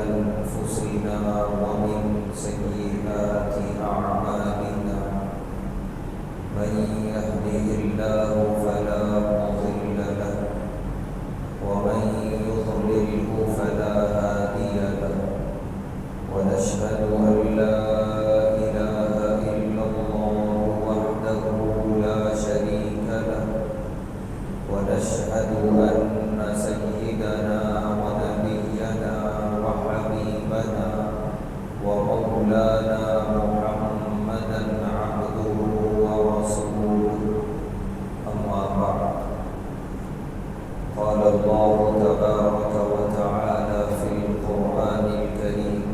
أنفسنا ومن سيئات أعمالنا من يهده الله فلا مضل له ومن يضلله فلا هادي له ونشهد أن لا إله إلا الله وحده لا شريك له ونشهد أن سيدنا ونبينا وحبيبنا ومولانا محمدا عبده ورسوله أما بعد قال الله تبارك وتعالى في القرآن الكريم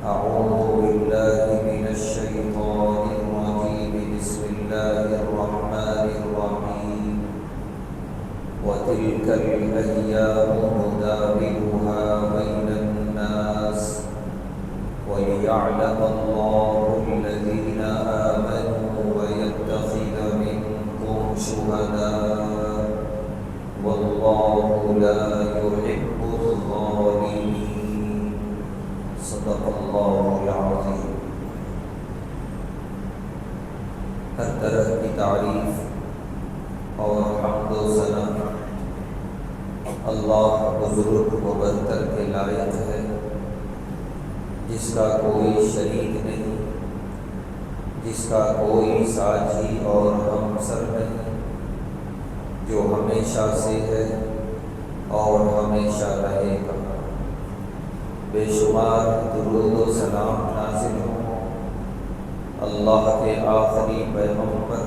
أعوذ بالله من الشيطان الرجيم بسم الله الرحمن الرحيم وتلك الأيام نداولها بين الناس وليعلم الله الذين آمنوا ويتخذ منكم شهداء والله لا يحب الظالمين صدق الله العظيم۔ ہر طرح کی تعریف اور حمد و ثنا اللہ بزرگ و برتر کے لائق ہے، جس کا کوئی شریک نہیں، جس کا کوئی ساجی اور ہمسر نہیں، جو ہمیشہ سے ہے اور ہمیشہ رہے گا۔ بے شمار درود و سلام نازل ہوں اللہ کے آخری پیغمبر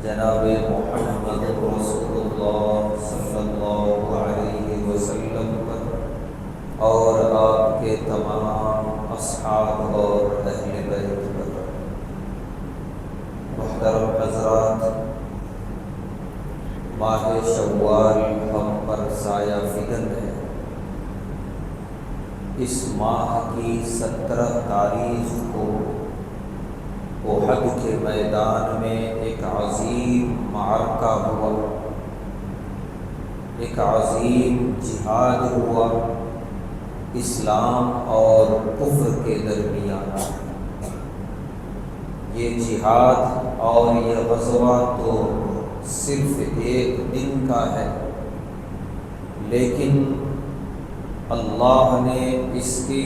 جناب محمد رسول اللہ صلی اللہ علیہ وسلم پر اور آپ کے تمام اصحاب اور اہل بیت پر۔ محترم حضرات، ماہ شوال ہم پر سایہ فکن ہے۔ اس ماہ کی 17 تاریخ کو احد کے میدان میں ایک عظیم معرکہ ہوا، ایک عظیم جہاد ہوا اسلام اور کفر کے درمیان۔ یہ جہاد اور یہ غزوہ تو صرف ایک دن کا ہے، لیکن اللہ نے اس کی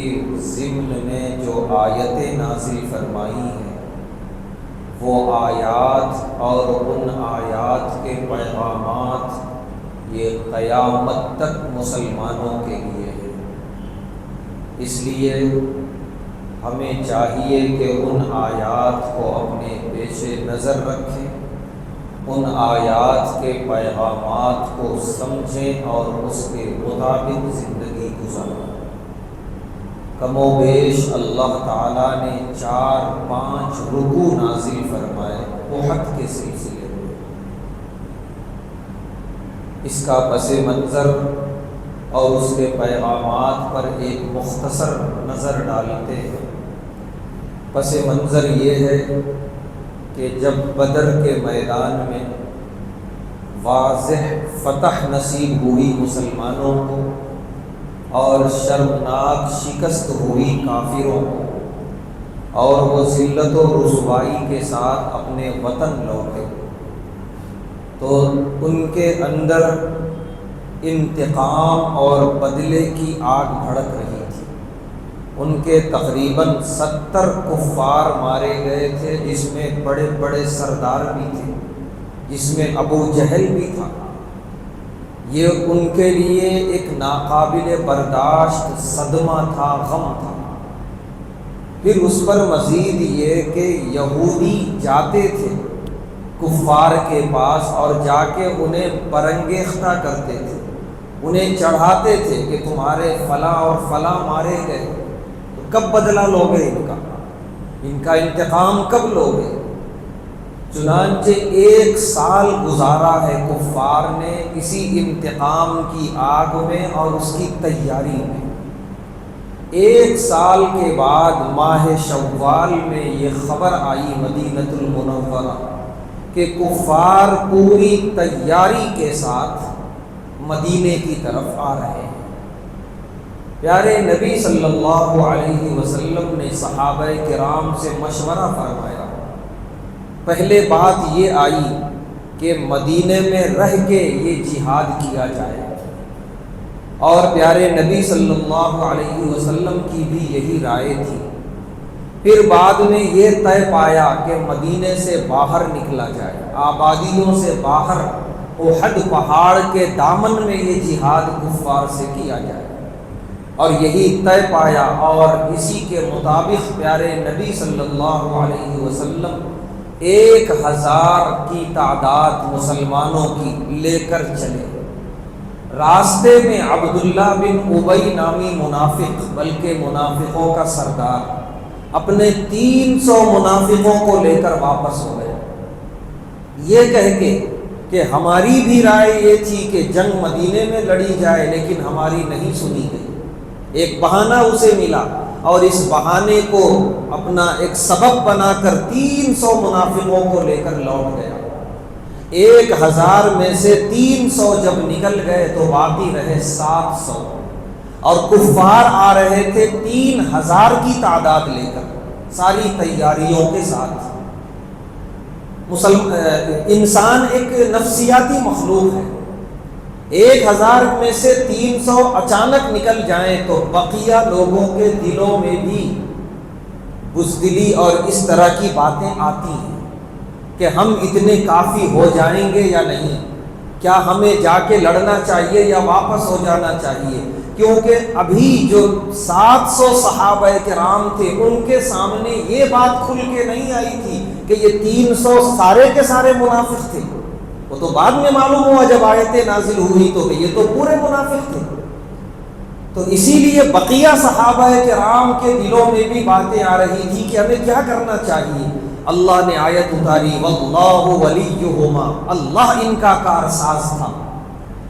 ضمن میں جو آیتیں نازل فرمائی ہیں، وہ آیات اور ان آیات کے پیغامات یہ قیامت تک مسلمانوں کے لیے ہے۔ اس لیے ہمیں چاہیے کہ ان آیات کو اپنے پیش نظر رکھیں، ان آیات کے پیغامات کو سمجھیں اور اس کے مطابق زندگی گزاریں۔ کم و بیش اللہ تعالیٰ نے 4-5 رکوع نازل فرمائے احد کے سلسلے میں۔ اس کا پس منظر اور اس کے پیغامات پر ایک مختصر نظر ڈالتے ہیں۔ پس منظر یہ ہے کہ جب بدر کے میدان میں واضح فتح نصیب ہوئی مسلمانوں کو اور شرمناک شکست ہوئی کافروں کو، اور وہ ذلت و رسوائی کے ساتھ اپنے وطن لوٹے، تو ان کے اندر انتقام اور بدلے کی آگ بھڑک رہی تھی۔ ان کے تقریباً 70 کفار مارے گئے تھے، جس میں بڑے بڑے سردار بھی تھے، جس میں ابو جہل بھی تھا۔ یہ ان کے لیے ایک ناقابل برداشت صدمہ تھا، غم تھا۔ پھر اس پر مزید یہ کہ یہودی جاتے تھے کفار کے پاس اور جا کے انہیں برانگیختہ کرتے تھے، انہیں چڑھاتے تھے کہ تمہارے فلاں اور فلاں مارے گئے، تو کب بدلہ لوگے ان کا انتقام کب لوگے؟ چنانچہ 1 سال گزارا ہے کفار نے اسی انتقام کی آگ میں اور اس کی تیاری میں۔ 1 سال کے بعد ماہ شوال میں یہ خبر آئی مدینۃ المنورہ کہ کفار پوری تیاری کے ساتھ مدینے کی طرف آ رہے ہیں۔ پیارے نبی صلی اللہ علیہ وسلم نے صحابہ کرام سے مشورہ فرمایا۔ پہلے بات یہ آئی کہ مدینے میں رہ کے یہ جہاد کیا جائے، اور پیارے نبی صلی اللہ علیہ وسلم کی بھی یہی رائے تھی۔ پھر بعد میں یہ طے پایا کہ مدینے سے باہر نکلا جائے، آبادیوں سے باہر احد پہاڑ کے دامن میں یہ جہاد کفار سے کیا جائے، اور یہی طے پایا، اور اسی کے مطابق پیارے نبی صلی اللہ علیہ وسلم 1000 کی تعداد مسلمانوں کی لے کر چلے۔ راستے میں عبداللہ بن ابی نامی منافق، بلکہ منافقوں کا سردار، اپنے 300 منافقوں کو لے کر واپس ہو گئے، یہ کہہ کے کہ ہماری بھی رائے یہ تھی کہ جنگ مدینے میں لڑی جائے، لیکن ہماری نہیں سنی گئی۔ ایک بہانہ اسے ملا، اور اس بہانے کو اپنا ایک سبب بنا کر 300 منافقوں کو لے کر لوٹ گیا۔ 1000 میں سے 300 جب نکل گئے تو باقی رہے 700، اور کفار آ رہے تھے 3000 کی تعداد لے کر، ساری تیاریوں کے ساتھ۔ انسان ایک نفسیاتی مخلوق ہے، 1000 میں سے 300 اچانک نکل جائیں تو بقیہ لوگوں کے دلوں میں بھی بزدلی اور اس طرح کی باتیں آتی ہیں کہ ہم اتنے کافی ہو جائیں گے یا نہیں، کیا ہمیں جا کے لڑنا چاہیے یا واپس ہو جانا چاہیے، کیونکہ ابھی جو 700 صحابہ کرام تھے ان کے سامنے یہ بات کھل کے نہیں آئی تھی کہ یہ 300 سارے کے سارے منافق تھے۔ وہ تو بعد میں معلوم ہوا جب آیتیں نازل ہوئی تو یہ تو پورے منافق تھے۔ تو اسی لیے بقیہ صحابہ کرام کے دلوں میں بھی باتیں آ رہی تھی کہ ہمیں کیا کرنا چاہیے۔ اللہ نے آیت اتاری، واللہ ولیہما، اللہ ان کا کارساز تھا،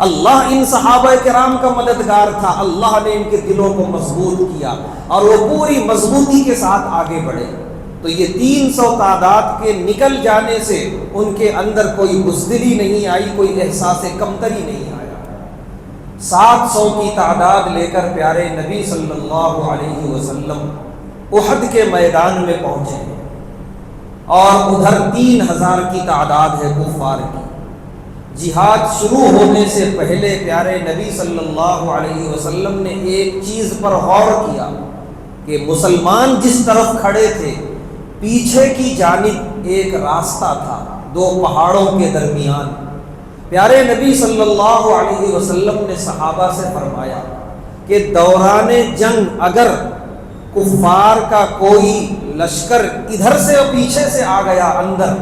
اللہ ان صحابہ کرام کا مددگار تھا، اللہ نے ان کے دلوں کو مضبوط کیا اور وہ پوری مضبوطی کے ساتھ آگے بڑھے۔ تو یہ 300 تعداد کے نکل جانے سے ان کے اندر کوئی بزدلی نہیں آئی، کوئی احساس کمتری نہیں آیا۔ 700 کی تعداد لے کر پیارے نبی صلی اللہ علیہ وسلم احد کے میدان میں پہنچے، اور ادھر 3000 کی تعداد ہے کفار کی۔ جہاد شروع ہونے سے پہلے پیارے نبی صلی اللہ علیہ وسلم نے ایک چیز پر غور کیا کہ مسلمان جس طرف کھڑے تھے پیچھے کی جانب ایک راستہ تھا 2 پہاڑوں کے درمیان۔ پیارے نبی صلی اللہ علیہ وسلم نے صحابہ سے فرمایا کہ دوران جنگ اگر کفار کا کوئی لشکر ادھر سے اور پیچھے سے آ گیا اندر،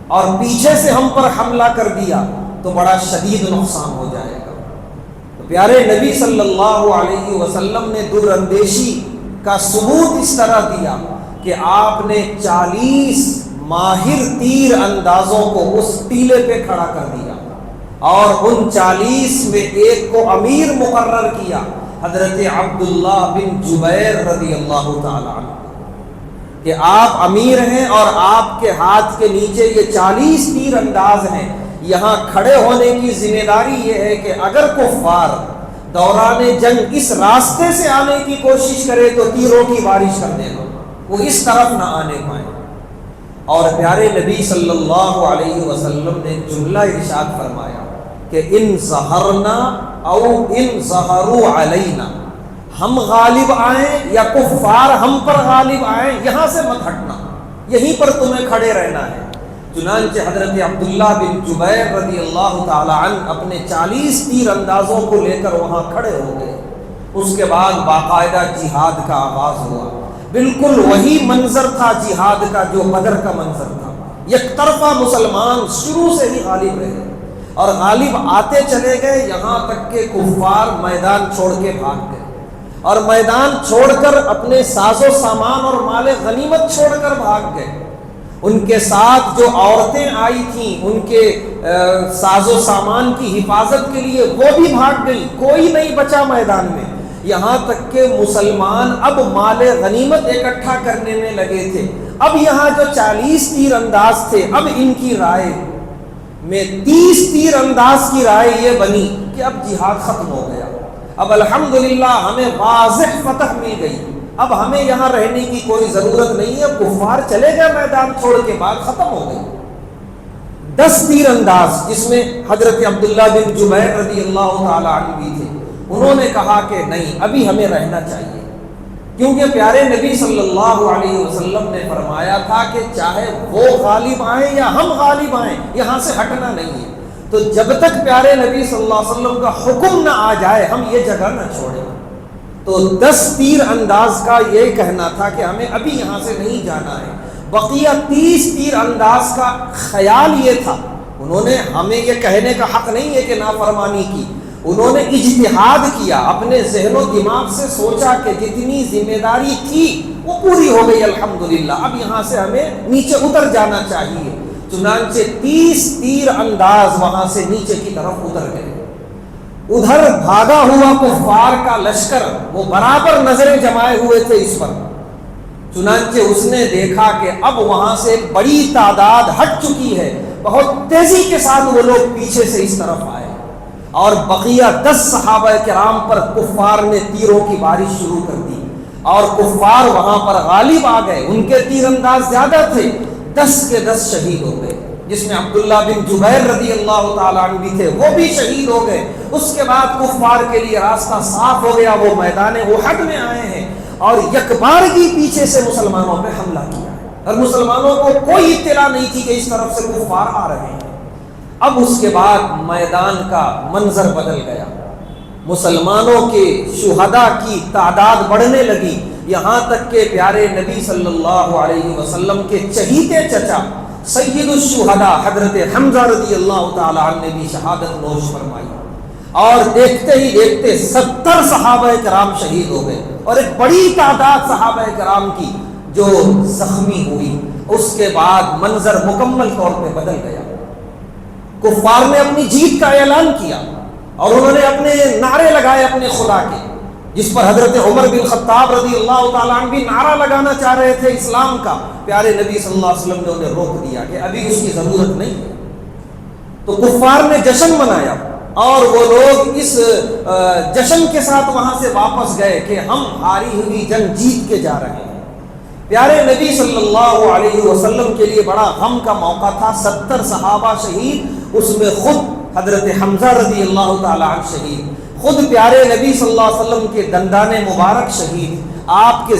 اور پیچھے سے ہم پر حملہ کر دیا تو بڑا شدید نقصان ہو جائے گا۔ تو پیارے نبی صلی اللہ علیہ وسلم نے دور اندیشی کا ثبوت اس طرح دیا کہ آپ نے 40 ماہر تیر اندازوں کو اس ٹیلے پہ کھڑا کر دیا، اور ان 40 میں ایک کو امیر مقرر کیا، حضرت عبداللہ بن جبیر رضی اللہ تعالی عنہ، کہ آپ امیر ہیں اور آپ کے ہاتھ کے نیچے یہ 40 تیر انداز ہیں۔ یہاں کھڑے ہونے کی ذمہ داری یہ ہے کہ اگر کفار دوران جنگ اس راستے سے آنے کی کوشش کرے تو تیروں کی بارش کر دینا، وہ اس طرف نہ آنے پائیں۔ اور پیارے نبی صلی اللہ علیہ وسلم نے جملہ ارشاد فرمایا کہ ان ظہرنا او ان ظہروا علینا، ہم غالب آئیں یا کفار ہم پر غالب آئیں، یہاں سے مت ہٹنا، یہیں پر تمہیں کھڑے رہنا ہے۔ چنانچہ حضرت عبداللہ بن جبیر رضی اللہ تعالی عنہ اپنے 40 تیر اندازوں کو لے کر وہاں کھڑے ہو گئے۔ اس کے بعد باقاعدہ جہاد کا آغاز ہوا، بالکل وہی منظر تھا جہاد کا جو بدر کا منظر تھا۔ یک طرفہ مسلمان شروع سے ہی غالب رہے اور غالب آتے چلے گئے، یہاں تک کہ کفار میدان چھوڑ کے بھاگ گئے، اور میدان چھوڑ کر اپنے ساز و سامان اور مال غنیمت چھوڑ کر بھاگ گئے۔ ان کے ساتھ جو عورتیں آئی تھیں ان کے ساز و سامان کی حفاظت کے لیے وہ بھی بھاگ گئی، کوئی نہیں بچا میدان میں۔ یہاں تک کہ مسلمان اب مال غنیمت اکٹھا کرنے میں لگے تھے۔ اب یہاں جو 40 تیر انداز تھے، اب ان کی رائے میں 30 تیر انداز کی رائے یہ بنی کہ اب جہاد ختم ہو گیا، اب الحمدللہ ہمیں واضح فتح مل گئی، اب ہمیں یہاں رہنے کی کوئی ضرورت نہیں ہے، کفار چلے گئے میدان چھوڑ کے، بعد ختم ہو گئی۔ 10 تیر انداز، جس میں حضرت عبداللہ بن جبیر رضی اللہ تعالی عنہ بھی تھے، انہوں نے کہا کہ نہیں، ابھی ہمیں رہنا چاہیے، کیونکہ پیارے نبی صلی اللہ علیہ وسلم نے فرمایا تھا کہ چاہے وہ غالب آئیں یا ہم غالب آئیں، یہاں سے ہٹنا نہیں ہے۔ تو جب تک پیارے نبی صلی اللہ علیہ وسلم کا حکم نہ آ جائے ہم یہ جگہ نہ چھوڑیں۔ تو 10 تیر انداز کا یہ کہنا تھا کہ ہمیں ابھی یہاں سے نہیں جانا ہے۔ بقیہ 30 تیر انداز کا خیال یہ تھا، انہوں نے ہمیں یہ کہنے کا حق نہیں ہے کہ نافرمانی کی، انہوں نے اجتہاد کیا، اپنے ذہن و دماغ سے سوچا کہ جتنی ذمہ داری تھی وہ پوری ہو گئی الحمدللہ، اب یہاں سے ہمیں نیچے اتر جانا چاہیے۔ چنانچہ 30 تیر انداز وہاں سے نیچے کی طرف اتر گئے۔ ادھر بھاگا ہوا کفار کا لشکر وہ برابر نظریں جمائے ہوئے تھے اس پر، چنانچہ اس نے دیکھا کہ اب وہاں سے ایک بڑی تعداد ہٹ چکی ہے، بہت تیزی کے ساتھ وہ لوگ پیچھے سے اس طرف آئے، اور بقیہ 10 صحابہ کرام پر کفار نے تیروں کی بارش شروع کر دی، اور کفار وہاں پر غالب آ گئے، ان کے تیر انداز زیادہ تھے، 10 کے 10 شہید ہو گئے، جس میں عبداللہ بن جبیر رضی اللہ تعالیٰ عنہ بھی تھے، وہ بھی شہید ہو گئے۔ اس کے بعد کفار کے لیے راستہ صاف ہو گیا، وہ میدان احد میں آئے ہیں اور یکبارگی پیچھے سے مسلمانوں پہ حملہ کیا، اور مسلمانوں کو کوئی اطلاع نہیں تھی کہ اس طرف سے کفار آ رہے ہیں۔ اب اس کے بعد میدان کا منظر بدل گیا، مسلمانوں کے شہداء کی تعداد بڑھنے لگی، یہاں تک کہ پیارے نبی صلی اللہ علیہ وسلم کے چہیتے چچا سید الشہداء حضرت حمزہ رضی اللہ تعالی عنہ نے بھی شہادت نوش فرمائی، اور دیکھتے ہی دیکھتے 70 صحابہ کرام شہید ہو گئے، اور ایک بڑی تعداد صحابہ کرام کی جو زخمی ہوئی۔ اس کے بعد منظر مکمل طور پہ بدل گیا، کفار نے اپنی جیت کا اعلان کیا، اور انہوں نے اپنے نعرے لگائے اپنے خدا کے، جس پر حضرت عمر بن خطاب رضی اللہ تعالیٰ عنہ بھی نعرہ لگانا چاہ رہے تھے اسلام کا، پیارے نبی صلی اللہ علیہ وسلم نے انہیں روک دیا کہ ابھی اس کی ضرورت نہیں ہے۔ تو کفار نے جشن منایا، اور وہ لوگ اس جشن کے ساتھ وہاں سے واپس گئے کہ ہم ہاری ہوئی جنگ جیت کے جا رہے ہیں۔ پیارے نبی صلی اللہ علیہ وسلم کے لیے بڑا غم کا موقع تھا، 70 صحابہ شہید، اس میں خود حضرت حمزہ رضی اللہ تعالیٰ عنہ شہید، خود پیارے نبی صلی اللہ علیہ وسلم کے دندان مبارک شہید، آپ کے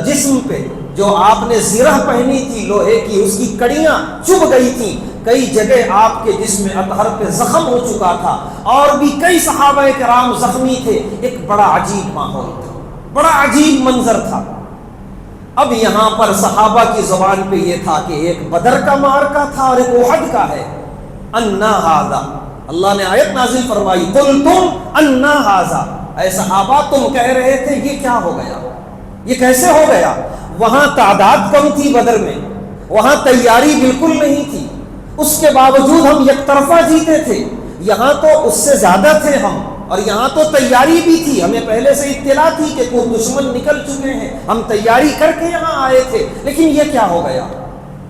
جسم پہ جو آپ نے زرہ پہنی تھی لوہے کی، اس کی کڑیاں چبھ گئی تھیں، کئی جگہ آپ کے جسم اطہر پہ زخم ہو چکا تھا، اور بھی کئی صحابہ کرام زخمی تھے۔ ایک بڑا عجیب ماحول تھا، بڑا عجیب منظر تھا۔ اب یہاں پر صحابہ کی زبان پہ یہ تھا کہ ایک بدر کا معرکہ تھا اور ایک احد کا ہے۔ انا ھذا، اللہ نے آیت نازل فرمائی، قلتم انا ھذا، اے صحابہ تم کہہ رہے تھے یہ کیا ہو گیا، یہ کیسے ہو گیا؟ وہاں تعداد کم تھی بدر میں، وہاں تیاری بالکل نہیں تھی، اس کے باوجود ہم یک طرفہ جیتے تھے، یہاں تو اس سے زیادہ تھے ہم، اور یہاں تو تیاری بھی تھی، ہمیں پہلے سے اطلاع تھی کہ کوئی دشمن نکل چکے ہیں، ہم تیاری کر کے یہاں آئے تھے، لیکن یہ کیا ہو گیا؟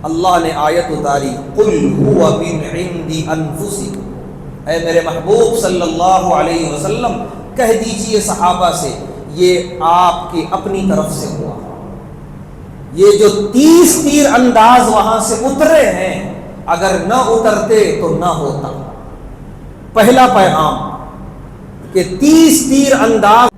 اللہ نے آیت اتاری، قل هو من عند انفسکم، اے میرے محبوب صلی اللہ علیہ وسلم کہہ دیجئے صحابہ سے یہ آپ کی اپنی طرف سے ہوا۔ یہ جو 30 تیر انداز وہاں سے اترے ہیں، اگر نہ اترتے تو نہ ہوتا۔ پہلا پیغام کہ 30 تیر انداز،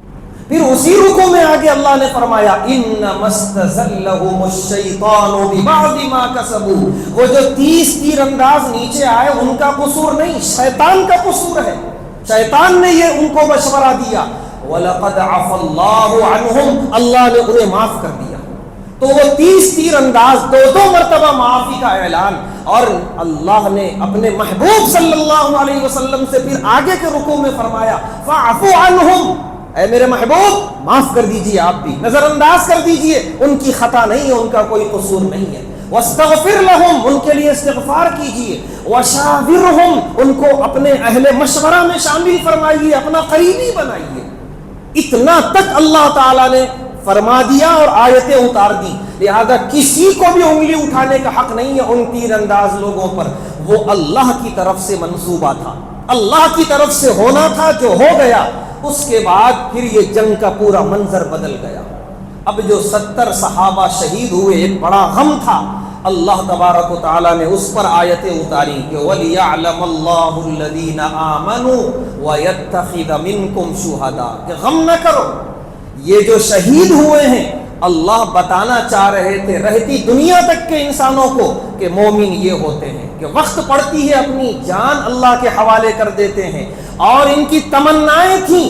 پھر اسی رکوع میں آگے اللہ نے فرمایا انما استزلهم الشیطان ببعض ما کسبوا، وہ جو 30 تیر انداز نیچے آئے ان کا قصور نہیں، شیطان کا قصور ہے، شیطان نے یہ ان کو مشورہ دیا۔ وَلَقَدْ عَفَى اللَّهُ عَنْهُمْ، اللہ نے انہیں معاف کر دیا۔ تو وہ 30 تیر انداز، دو مرتبہ معافی کا اعلان، اور اللہ نے اپنے محبوب صلی اللہ علیہ وسلم سے پھر آگے کے رکوع میں فرمایا فَاعْفُوا عَنْهُمْ، اے میرے محبوب معاف کر دیجئے، آپ بھی نظر انداز کر دیجئے، ان کی خطا نہیں ہے، ان کا کوئی قصور نہیں ہے۔ وَاسْتَغْفِرْ لَهُمْ، ان کے لیے استغفار کیجئے۔ وَشَاوِرْهُمْ، ان کو اپنے اہل مشورہ میں شامل فرمائیے، اپنا قریبی بنائیے۔ اتنا تک اللہ تعالیٰ نے فرما دیا اور آیتیں اتار دی، لہذا کسی کو بھی انگلی اٹھانے کا حق نہیں ہے ان تیر انداز لوگوں پر، وہ اللہ کی طرف سے منصوبہ تھا، اللہ کی طرف سے ہونا تھا، جو ہو گیا اس کے بعد پھر یہ جنگ کا پورا منظر بدل گیا. اب جو 70 صحابہ شہید ہوئے ایک بڑا غم تھا. اللہ تبارک و تعالیٰ نے اس پر آیتیں اتاری کہ وَلِيَعْلَمَ اللَّهُ الَّذِينَ آمَنُوا وَيَتَّخِذَ مِنكُمْ شُهَدَاءَ کہ غم نہ کرو، یہ جو شہید ہوئے ہیں اللہ بتانا چاہ رہے تھے رہتی دنیا تک کے انسانوں کو کہ مومن یہ ہوتے ہیں کہ وقت پڑتی ہے اپنی جان اللہ کے حوالے کر دیتے ہیں، اور ان کی تمنائیں تھیں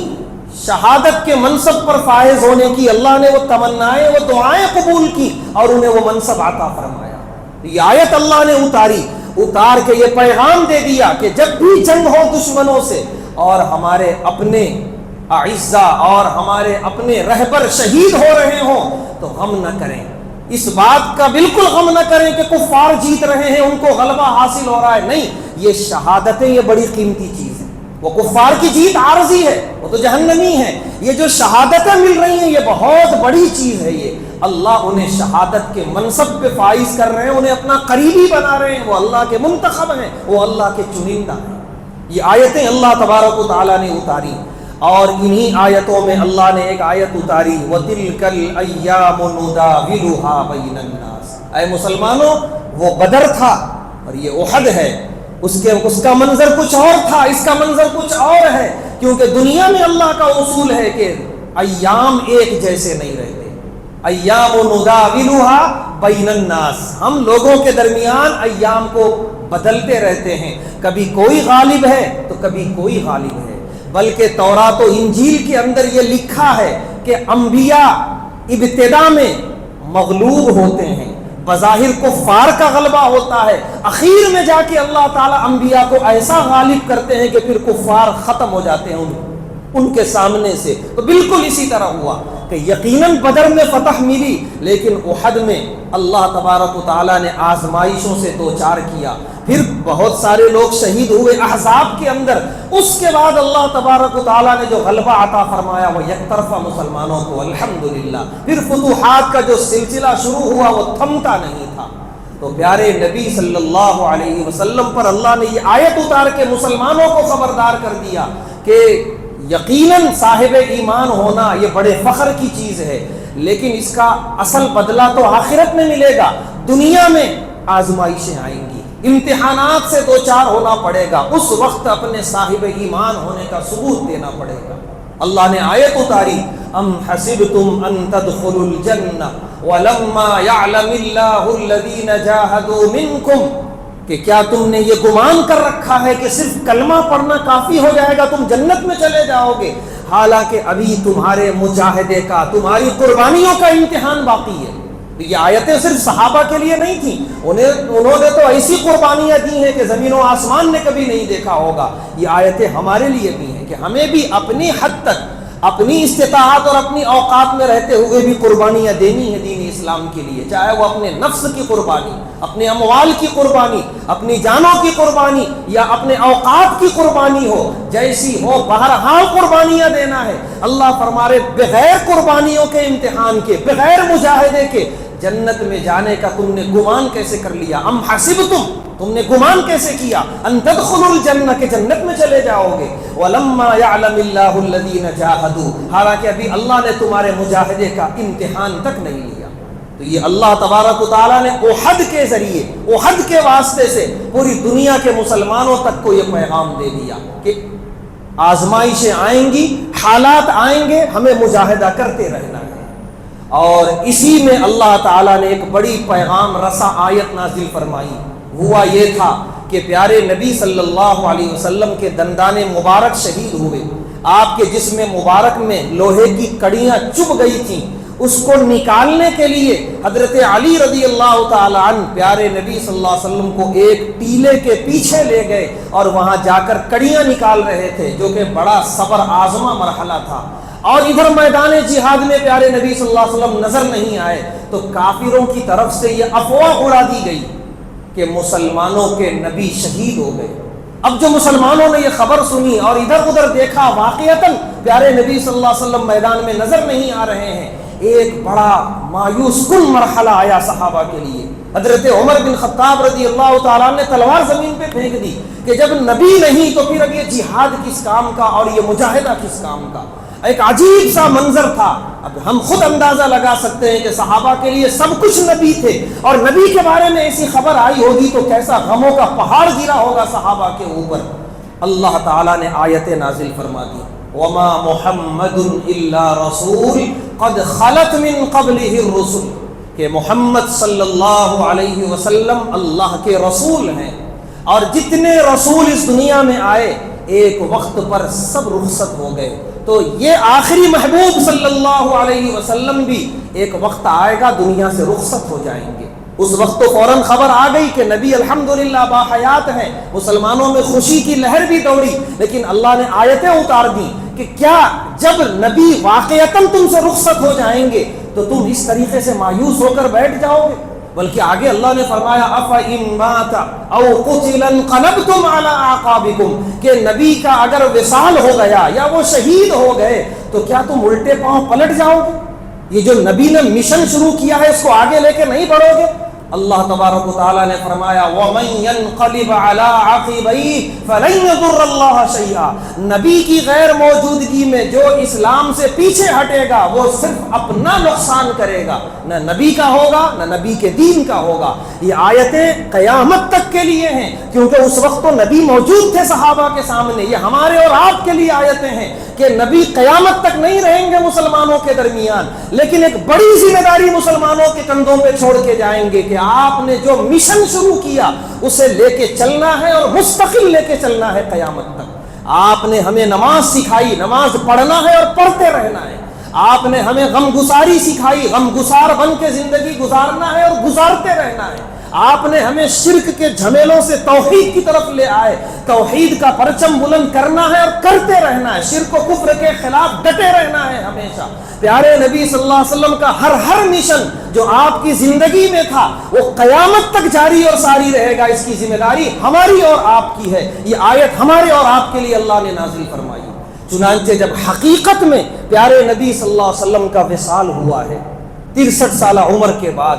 شہادت کے منصب پر فائز ہونے کی. اللہ نے وہ تمنائیں وہ دعائیں قبول کی اور انہیں وہ منصب عطا فرمایا. یہ آیت اللہ نے اتار کے یہ پیغام دے دیا کہ جب بھی جنگ ہو دشمنوں سے اور ہمارے اپنے اعزاء اور ہمارے اپنے رہبر شہید ہو رہے ہوں تو غم نہ کریں. اس بات کا بالکل غم نہ کریں کہ کفار جیت رہے ہیں، ان کو غلبہ حاصل ہو رہا ہے. نہیں، یہ شہادتیں یہ بڑی قیمتی چیز ہے. وہ کفار کی جیت عارضی ہے، وہ تو جہنمی ہے. یہ جو شہادتیں مل رہی ہیں یہ بہت بڑی چیز ہے. یہ اللہ انہیں شہادت کے منصب پہ فائز کر رہے ہیں، انہیں اپنا قریبی بنا رہے ہیں. وہ اللہ کے منتخب ہیں، وہ اللہ کے چنندہ ہیں. یہ آیتیں اللہ تبارک و تعالیٰ نے اتاری، اور انہی آیتوں میں اللہ نے ایک آیت اتاری وَتِلْكَ الْأَيَّامُ نُدَاوِلُهَا بَيْنَ النَّاسِ. اے مسلمانوں، وہ بدر تھا اور یہ احد ہے. اس کا منظر کچھ اور تھا، اس کا منظر کچھ اور ہے. کیونکہ دنیا میں اللہ کا اصول ہے کہ ایام ایک جیسے نہیں رہتے. ایام نداولها بین الناس، ہم لوگوں کے درمیان ایام کو بدلتے رہتے ہیں. کبھی کوئی غالب ہے تو کبھی کوئی غالب ہے. بلکہ تورات و انجیل کے اندر یہ لکھا ہے کہ انبیاء ابتدا میں مغلوب ہوتے ہیں، بظاہر کفار کا غلبہ ہوتا ہے، اخیر میں جا کے اللہ تعالیٰ انبیاء کو ایسا غالب کرتے ہیں کہ پھر کفار ختم ہو جاتے ہیں ان کے سامنے سے. تو بالکل اسی طرح ہوا کہ یقیناً بدر میں فتح ملی، لیکن احد میں اللہ تبارک و تعالیٰ نے آزمائشوں سے دوچار کیا. پھر بہت سارے لوگ شہید ہوئے احزاب کے اندر. اس کے بعد اللہ تبارک و تعالیٰ نے جو غلبہ عطا فرمایا وہ یک طرفہ مسلمانوں کو، الحمدللہ. پھر فتوحات کا جو سلسلہ شروع ہوا وہ تھمتا نہیں تھا. تو پیارے نبی صلی اللہ علیہ وسلم پر اللہ نے یہ آیت اتار کے مسلمانوں کو خبردار کر دیا کہ یقیناً صاحب ایمان ہونا یہ بڑے فخر کی چیز ہے، لیکن اس کا اصل بدلہ تو آخرت میں ملے گا. دنیا میں آزمائشیں آئیں گی، امتحانات سے دوچار ہونا پڑے گا. اس وقت اپنے صاحب ایمان ہونے کا ثبوت دینا پڑے گا. اللہ نے آیت اتاری ام حسبتم ان تدخلوا الجنہ ولما يعلم اللہ الذین جاہدوا منکم، کہ کیا تم نے یہ گمان کر رکھا ہے کہ صرف کلمہ پڑھنا کافی ہو جائے گا تم جنت میں چلے جاؤ گے، حالانکہ ابھی تمہارے مجاہدے کا، تمہاری قربانیوں کا امتحان باقی ہے. یہ آیتیں صرف صحابہ کے لیے نہیں تھیں، انہوں نے تو ایسی قربانیاں دی ہیں کہ زمین و آسمان نے کبھی نہیں دیکھا ہوگا. یہ آیتیں ہمارے لیے بھی ہیں کہ ہمیں بھی اپنی حد تک، اپنی استطاعت اور اپنی اوقات میں رہتے ہوئے بھی قربانیاں دینی ہیں دین اسلام کے لیے، چاہے وہ اپنے نفس کی قربانی، اپنے اموال کی قربانی، اپنی جانوں کی قربانی یا اپنے اوقات کی قربانی ہو، جیسی ہو بہرحال قربانیاں دینا ہے. اللہ فرما رہے بغیر قربانیوں کے امتحان کے، بغیر مجاہدے کے جنت میں جانے کا تم نے گمان کیسے کر لیا؟ ام حسبتم، تم نے گمان کیسے کیا ان تدخلوا الجنہ کہ جنت میں چلے جاؤ گے، ولما يعلم اللہ الذین جاہدوا، حالانکہ ابھی اللہ نے تمہارے مجاہدے کا امتحان تک نہیں لیا. تو یہ اللہ تبارک و تعالیٰ نے احد کے ذریعے، احد کے واسطے سے پوری دنیا کے مسلمانوں تک کو یہ پیغام دے دیا کہ آزمائشیں آئیں گی، حالات آئیں گے، ہمیں مجاہدہ کرتے رہنا ہے. اور اسی میں اللہ تعالیٰ نے ایک بڑی پیغام رسا آیت نازل فرمائی. ہوا یہ تھا کہ پیارے نبی صلی اللہ علیہ وسلم کے دندان مبارک شہید ہوئے. آپ کے جسم مبارک میں لوہے کی کڑیاں چبھ گئی تھیں. اس کو نکالنے کے لیے حضرت علی رضی اللہ تعالی عنہ پیارے نبی صلی اللہ علیہ وسلم کو ایک ٹیلے کے پیچھے لے گئے اور وہاں جا کر کڑیاں نکال رہے تھے، جو کہ بڑا صبر آزما مرحلہ تھا. اور ادھر میدان جہاد میں پیارے نبی صلی اللہ علیہ وسلم نظر نہیں آئے تو کافروں کی طرف سے یہ افواہ اڑا دی گئی کہ مسلمانوں کے نبی شہید ہو گئے. اب جو مسلمانوں نے یہ خبر سنی اور ادھر ادھر دیکھا، واقعتاً پیارے نبی صلی اللہ علیہ وسلم میدان میں نظر نہیں آ رہے ہیں. ایک بڑا مایوس کن مرحلہ آیا صحابہ کے لیے. حضرت عمر بن خطاب رضی اللہ تعالیٰ نے تلوار زمین پہ پھینک دی کہ جب نبی نہیں تو پھر اب یہ جہاد کس کام کا اور یہ مجاہدہ کس کام کا. ایک عجیب سا منظر تھا. اب ہم خود اندازہ لگا سکتے ہیں کہ صحابہ کے لیے سب کچھ نبی تھے, اور نبی کے بارے میں ایسی خبر آئی ہوگی تو کیسا غموں کا پہاڑ گرا ہوگا صحابہ کے اوپر. اللہ تعالیٰ نے آیت نازل فرما دی, وما محمد الا رسول قد خلت من قبلہ الرسل, کہ محمد صلی اللہ علیہ وسلم اللہ کے رسول ہیں, اور جتنے رسول اس دنیا میں آئے ایک وقت پر سب رخصت ہو گئے. تو یہ آخری محبوب صلی اللہ علیہ وسلم بھی ایک وقت آئے گا دنیا سے رخصت ہو جائیں گے. اس وقت تو فوراً خبر آ گئی کہ نبی الحمدللہ باحیات ہیں, مسلمانوں میں خوشی کی لہر بھی دوڑی, لیکن اللہ نے آیتیں اتار دی کہ کیا جب نبی واقعتاً تم سے رخصت ہو جائیں گے تو تم اس طریقے سے مایوس ہو کر بیٹھ جاؤ گے؟ بلکہ آگے اللہ نے فرمایا أَفَإِن مَاتَ أَوْ قُتِلَ انقلبتم عَلَىٰ أَعْقَابِكُمْ, کہ نبی کا اگر وصال ہو گیا یا وہ شہید ہو گئے تو کیا تم الٹے پاؤں پلٹ جاؤ گے؟ یہ جو نبی نے مشن شروع کیا ہے اس کو آگے لے کے نہیں بڑھو گے؟ اللہ تبارک و تعالیٰ نے فرمایا وَمَن يَنْقَلِبْ عَلَىٰ عَقِبَيْهِ فَلَن يَضُرَّ اللَّهَ شَيْئًا, نبی کی غیر موجودگی میں جو اسلام سے پیچھے ہٹے گا وہ صرف اپنا نقصان کرے گا, نہ نبی کا ہوگا نہ نبی کے دین کا ہوگا. یہ آیتیں قیامت تک کے لیے ہیں, کیونکہ اس وقت تو نبی موجود تھے صحابہ کے سامنے. یہ ہمارے اور آپ کے لیے آیتیں ہیں کہ نبی قیامت تک نہیں رہیں گے مسلمانوں کے درمیان, لیکن ایک بڑی ذمہ داری مسلمانوں کے کندھوں پہ چھوڑ کے جائیں گے کہ آپ نے جو مشن شروع کیا اسے لے کے چلنا ہے اور مستقل لے کے چلنا ہے قیامت تک. آپ نے ہمیں نماز سکھائی, نماز پڑھنا ہے اور پڑھتے رہنا ہے. آپ نے ہمیں غم گساری سکھائی, غم گسار بن کے زندگی گزارنا ہے اور گزارتے رہنا ہے. آپ نے ہمیں شرک کے جھمیلوں سے توحید کی طرف لے آئے, توحید کا پرچم بلند کرنا ہے اور کرتے رہنا ہے. شرک و کفر کے خلاف ڈٹے رہنا ہے ہمیشہ. پیارے نبی صلی اللہ علیہ وسلم کا ہر مشن جو آپ کی زندگی میں تھا وہ قیامت تک جاری اور ساری رہے گا. اس کی ذمہ داری ہماری اور آپ کی ہے. یہ آیت ہمارے اور آپ کے لیے اللہ نے نازل فرمائی. چنانچہ جب حقیقت میں پیارے نبی صلی اللہ علیہ وسلم کا وصال ہوا ہے 63 سالہ عمر کے بعد,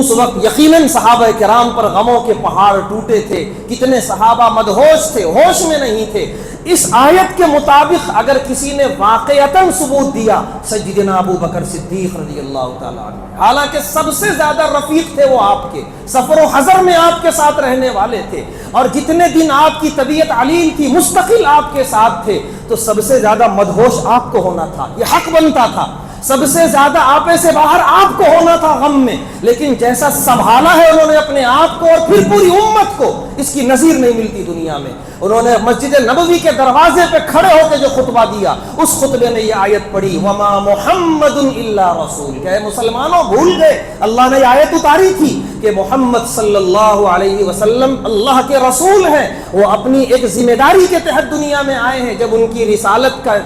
اس وقت یقیناً صحابہ کرام پر غموں کے پہاڑ ٹوٹے تھے. کتنے صحابہ مدہوش تھے, ہوش میں نہیں تھے. اس آیت کے مطابق اگر کسی نے واقعتاً ثبوت دیا سیدنا ابو بکر صدیق رضی اللہ تعالیٰ عنہ, حالانکہ سب سے زیادہ رفیق تھے وہ آپ کے, سفر و حضر میں آپ کے ساتھ رہنے والے تھے, اور جتنے دن آپ کی طبیعت علیل تھی مستقل آپ کے ساتھ تھے, تو سب سے زیادہ مدہوش آپ کو ہونا تھا, یہ حق بنتا تھا. سب سے زیادہ آپے سے باہر آپ کو ہونا تھا غم میں, لیکن جیسا سنبھالا ہے انہوں نے اپنے آپ کو اور پھر پوری امت کو, اس کی نظیر نہیں ملتی دنیا میں. انہوں نے مسجد نبوی کے دروازے پہ کھڑے ہو کے جو خطبہ دیا, اس خطبے میں یہ آیت پڑھی وما محمد الا رسول, کہ مسلمانوں بھول گئے, اللہ نے یہ آیت اتاری تھی کہ محمد صلی اللہ علیہ وسلم اللہ کے رسول ہیں. وہ اپنی ایک ذمہ داری کے تحت دنیا میں آئے ہیں. جب ان کی رسالت کا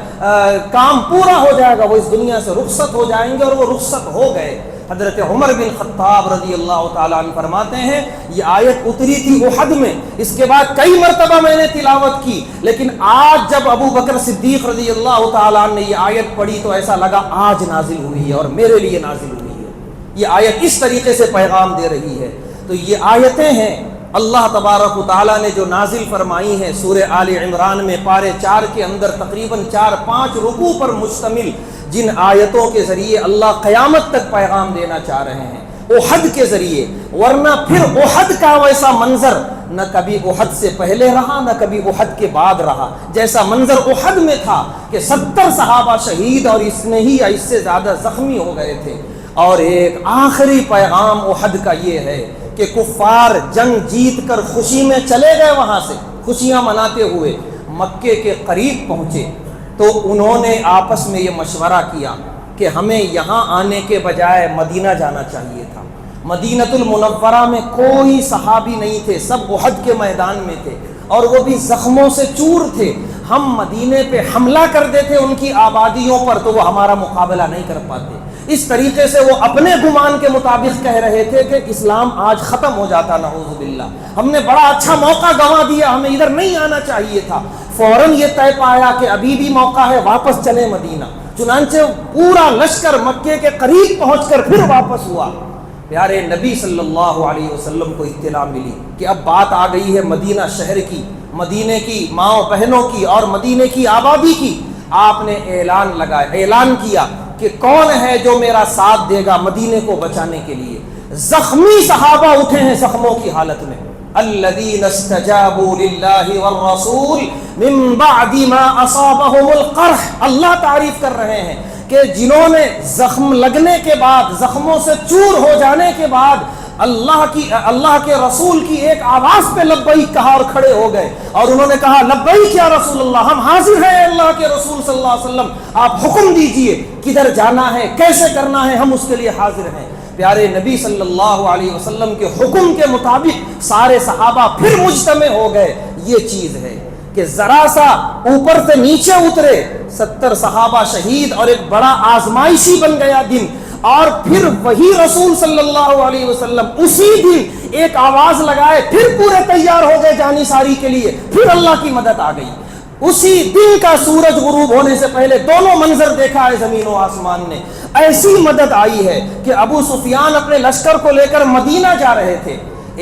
کام پورا ہو جائے گا وہ اس دنیا سے رخصت ہو جائیں گے, اور وہ رخصت ہو گئے. حضرت عمر بن خطاب رضی اللہ تعالیٰ عنہ فرماتے ہیں یہ آیت اتری تھی احد میں, اس کے بعد کئی مرتبہ میں نے تلاوت کی, لیکن آج جب ابو بکر صدیق رضی اللہ تعالیٰ عنہ نے یہ آیت پڑھی تو ایسا لگا آج نازل ہوئی ہے اور میرے لیے نازل ہوئی ہے. یہ آیت اس طریقے سے پیغام دے رہی ہے. تو یہ آیتیں ہیں اللہ تبارک و تعالیٰ نے جو نازل فرمائی ہیں سورہ آل عمران میں پارے 4 کے اندر تقریباً 4-5 رکوع پر مشتمل, جن آیتوں کے ذریعے اللہ قیامت تک پیغام دینا چاہ رہے ہیں احد کے ذریعے. ورنہ پھر احد کا ویسا منظر نہ کبھی احد سے پہلے رہا نہ کبھی احد کے بعد رہا. جیسا منظر احد میں تھا کہ 70 صحابہ شہید اور اس میں ہی اس سے زیادہ زخمی ہو گئے تھے, اور ایک آخری پیغام احد کا یہ ہے کہ کفار جنگ جیت کر خوشی میں چلے گئے, وہاں سے خوشیاں مناتے ہوئے مکے کے قریب پہنچے تو انہوں نے آپس میں یہ مشورہ کیا کہ ہمیں یہاں آنے کے بجائے مدینہ جانا چاہیے تھا. مدینۃ المنورہ میں کوئی صحابی نہیں تھے, سب احد کے میدان میں تھے اور وہ بھی زخموں سے چور تھے. ہم مدینے پہ حملہ کر دیتے ان کی آبادیوں پر تو وہ ہمارا مقابلہ نہیں کر پاتے. اس طریقے سے وہ اپنے گمان کے مطابق کہہ رہے تھے کہ اسلام آج ختم ہو جاتا, نعوذ باللہ, ہم نے بڑا اچھا موقع گنوا دیا, ہمیں ادھر نہیں آنا چاہیے تھا. فوراً یہ طے پایا کہ ابھی بھی موقع ہے, واپس چلیں مدینہ. چنانچہ پورا لشکر مکے کے قریب پہنچ کر پھر واپس ہوا۔ پیارے نبی صلی اللہ علیہ وسلم کو اطلاع ملی کہ اب بات آ گئی ہے مدینہ شہر کی، مدینے کی ماؤں بہنوں کی اور مدینے کی آبادی کی۔ آپ نے اعلان کیا کہ کون ہے جو میرا ساتھ دے گا مدینے کو بچانے کے لیے۔ زخمی صحابہ اٹھے ہیں زخموں کی حالت میں، الذین استجابوا للہ والرسول من بعد ما اصابهم القرح، اللہ تعریف کر رہے ہیں کہ جنہوں نے زخم لگنے کے بعد، زخموں سے چور ہو جانے کے بعد اللہ کے رسول کی ایک آواز پہ لبیک کہا اور کھڑے ہو گئے، اور انہوں نے کہا لبیک یا رسول اللہ، ہم حاضر ہیں اللہ کے رسول صلی اللہ علیہ وسلم، آپ حکم دیجئے کدھر جانا ہے، کیسے کرنا ہے، ہم اس کے لیے حاضر ہیں۔ پیارے نبی صلی اللہ علیہ وسلم کے حکم کے مطابق سارے صحابہ پھر مجتمع ہو گئے۔ یہ چیز ہے کہ ذرا سا اوپر سے نیچے اترے، 70 صحابہ شہید اور ایک بڑا آزمائشی بن گیا دن، اور پھر وہی رسول صلی اللہ علیہ وسلم اسی دن ایک آواز لگائے، پھر پورے تیار ہو گئے جانی ساری کے لیے، پھر اللہ کی مدد آ گئی۔ اسی دن کا سورج غروب ہونے سے پہلے دونوں منظر دیکھا ہے زمین و آسمان نے، ایسی مدد آئی ہے کہ ابو سفیان اپنے لشکر کو لے کر مدینہ جا رہے تھے۔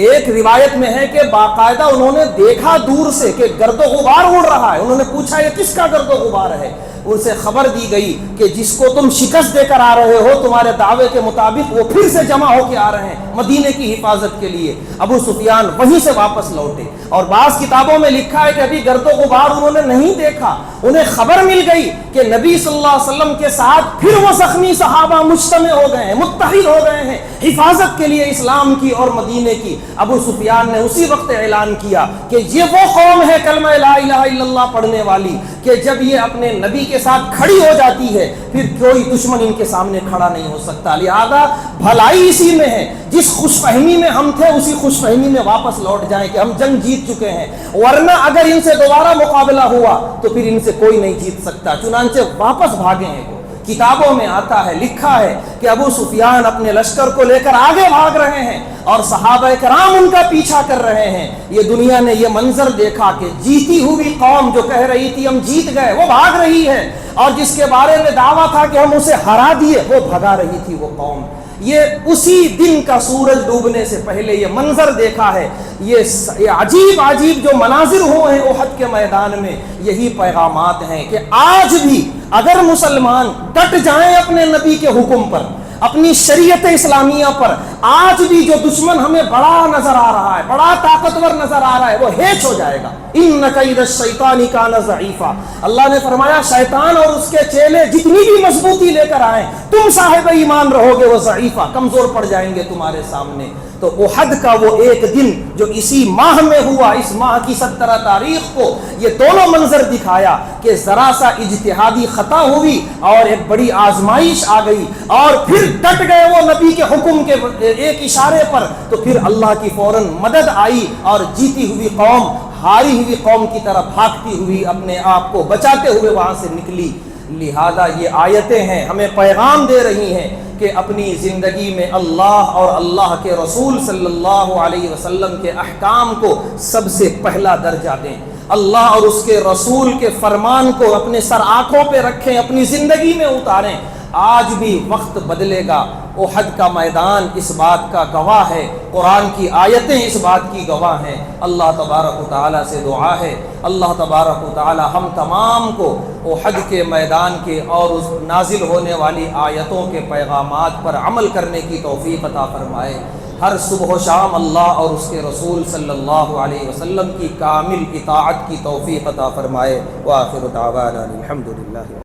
ایک روایت میں ہے کہ باقاعدہ انہوں نے دیکھا دور سے کہ گرد و غبار اڑ رہا ہے، انہوں نے پوچھا یہ کس کا گرد و غبار ہے؟ ان سے خبر دی گئی کہ جس کو تم شکست دے کر آ رہے ہو، تمہارے دعوے کے مطابق وہ پھر سے جمع ہو کے آ رہے ہیں مدینے کی حفاظت کے لیے۔ ابو سفیان وہیں سے واپس لوٹے، اور بعض کتابوں میں لکھا ہے کہ ابھی گرد و غبار انہوں نے نہیں دیکھا، انہیں خبر مل گئی کہ نبی صلی اللہ علیہ وسلم کے ساتھ پھر وہ زخمی صحابہ مجتمع ہو گئے ہیں، متحد ہو گئے ہیں حفاظت کے لیے اسلام کی اور مدینے کی۔ ابو سفیان نے اسی وقت اعلان کیا کہ یہ وہ قوم ہے کلمہ لا الہ الا اللہ پڑھنے والی کہ جب یہ اپنے نبی کے ساتھ کھڑی ہو جاتی ہے پھر کوئی دشمن ان کے سامنے کھڑا نہیں ہو سکتا۔ لہذا بھلائی اسی میں ہے، جس خوش فہمی میں ہم تھے اسی خوش فہمی میں واپس لوٹ جائیں کہ ہم جنگ جیت چکے ہیں، ورنہ اگر ان سے دوبارہ مقابلہ ہوا تو پھر ان سے کوئی نہیں جیت سکتا۔ چنانچہ واپس بھاگے ہیں۔ کتابوں میں آتا ہے، لکھا ہے کہ ابو سفیان اپنے لشکر کو لے کر آگے بھاگ رہے ہیں اور صحابہ کرام ان کا پیچھا کر رہے ہیں۔ یہ دنیا نے یہ منظر دیکھا کہ جیتی ہوئی قوم جو کہہ رہی تھی ہم جیت گئے، وہ بھاگ رہی ہے، اور جس کے بارے میں دعویٰ تھا کہ ہم اسے ہرا دیے، وہ بھگا رہی تھی وہ قوم۔ یہ اسی دن کا سورج ڈوبنے سے پہلے یہ منظر دیکھا ہے۔ یہ عجیب عجیب جو مناظر ہوئے ہیں احد کے میدان میں، یہی پیغامات ہیں کہ آج بھی اگر مسلمان ڈٹ جائیں اپنے نبی کے حکم پر، اپنی شریعت اسلامیہ پر، آج بھی جو دشمن ہمیں بڑا نظر آ رہا ہے، بڑا طاقتور نظر آ رہا ہے، وہ ہیچ ہو جائے گا۔ ان کید الشیطان کان ضعیفا، اللہ نے فرمایا شیطان اور اس کے چیلے جتنی بھی مضبوطی لے کر آئیں، تم صاحب ایمان رہو گے وہ ضعیفہ، کمزور پڑ جائیں گے تمہارے سامنے۔ تو احد کا وہ ایک دن جو اسی ماہ میں ہوا، اس ماہ کی 17 تاریخ کو یہ دونوں منظر دکھایا کہ ذرا سا اجتہادی خطا ہوئی اور ایک بڑی آزمائش آ گئی، اور پھر ڈٹ گئے وہ نبی کے حکم کے ایک اشارے پر، تو پھر اللہ کی فوراً مدد آئی اور جیتی ہوئی قوم ہاری ہوئی قوم کی طرح بھاگتی ہوئی اپنے آپ کو بچاتے ہوئے وہاں سے نکلی۔ لہذا یہ آیتیں ہیں ہمیں پیغام دے رہی ہیں کہ اپنی زندگی میں اللہ اور اللہ کے رسول صلی اللہ علیہ وسلم کے احکام کو سب سے پہلا درجہ دیں، اللہ اور اس کے رسول کے فرمان کو اپنے سر آنکھوں پہ رکھیں، اپنی زندگی میں اتاریں۔ آج بھی وقت بدلے گا، احد کا میدان اس بات کا گواہ ہے، قرآن کی آیتیں اس بات کی گواہ ہیں۔ اللہ تبارک و تعالیٰ سے دعا ہے اللہ تبارک و تعالیٰ ہم تمام کو احد کے میدان کے اور اس نازل ہونے والی آیتوں کے پیغامات پر عمل کرنے کی توفیق عطا فرمائے۔ ہر صبح و شام اللہ اور اس کے رسول صلی اللہ علیہ وسلم کی کامل اطاعت کی توفیق عطا فرمائے۔ وآخر دعوانا الحمدللہ۔